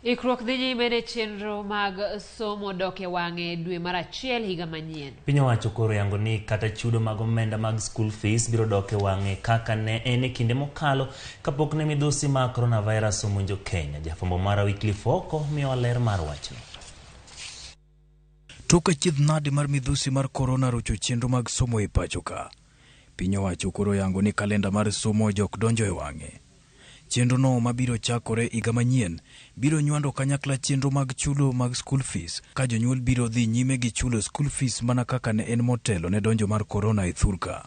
Ikruok dhi nyime ne chenro mag somo dok e wang'e dwe mar achiel higa manyien. Piny owacho koro yango ni kata chudo mag omenda mag school fees biro dok e wang'e kaka ne en e kinde mokalo kapok ne midhusi mag coronavirus omonjo Kenya. Jafwambo mara Wycliffe Oko miyowa ler mar wachno. Tok achiedh nade mar midhusi mar corona rocho chenro mag somo e pacho ka. Piny owacho koro yango ni kalenda mar somo jok donjo e wang'e. Chenro no mabiro chakore higa manyien biro nywando kanyakla chenro mag chulo mag school fees ka jonyuol biro dhi nyime gi chulo school fees mana kaka ne en motelo ne donjo mar corona e thurka.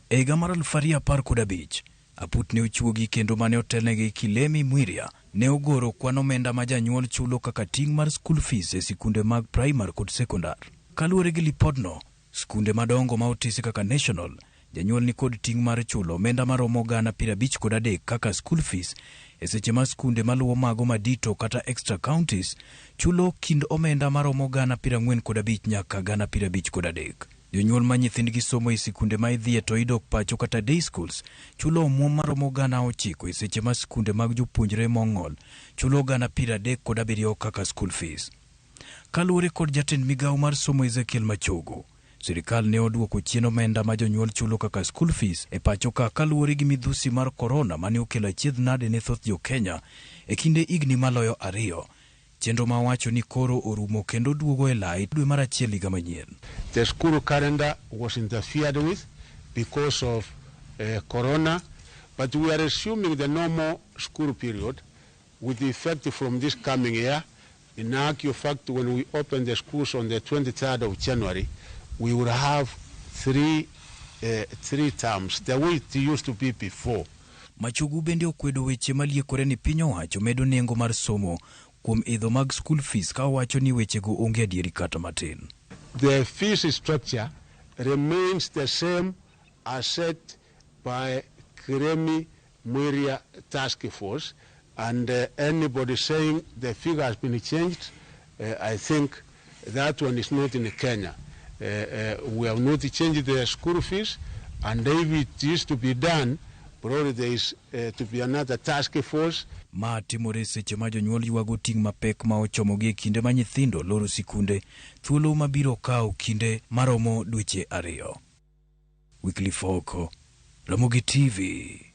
E higa mar 2015 aput ne ochuogi kendo mane otelnegi Kilemi Mwiria ne ogoro kwan omenda ma janyuol chulo kaka ting' mar school fees e sikunde mag primary kod sekondar. Kaluwore gi lipodno, sikunde madongo ma otisi kaka National janyuol ni kod ting' mar chulo omenda maromo gana 53 kaka school fees e seche ma sikunde maluwo mago madito kata extra counties chulo kind omenda maromo gana 45 nyaka gana 53. Jonyuol ma nyithindgi somo e sikunde ma idhie to idok pacho kata day schools chulo omuom maromo gana 9 e seche ma sikunde mag jopuonjre mong'ol chulo gana 37 kaka school fees. Kaluwore kod jatend migawo mar somo Ezekiel Machogo, sirikal ne oduoko chien omenda ma jonyuol chulo kaka school fees e pacho ka kaluwore gi midhusi mar corona mane okelo achiedh nade ne thoth jo Kenya e kinde igni maloyo 2. Chenro ma wacho ni koro orumo kendo duogo e lai dwe mar achiel higa manyien. The school calendar was interfered with because of corona, but we are assuming the normal school period with the effect from this coming year. In actual fact, when we open the schools on the 23rd of January, we will have three terms, the way it used to be before. Machogu bende okwedo weche maliekore ni piny owacho medo nengo mar somo kuom idho mag school fees ka wacho ni wechego onge adieri kata matin. The fees structure remains the same as set by Kilemi Mwiria Task Force, and anybody saying the figure has been changed, I think that one is not in Kenya. We have not changed the school fees, and if it is to be done, probably there is to be another task force. Ma timore seche ma jonyuol ywago ting' mapek ma ochomogi e kinde ma nyithindo loro sikunde, thuolo mabiro kawo kinde maromo dweche 2. Wycliffe Oko, Ramogi TV.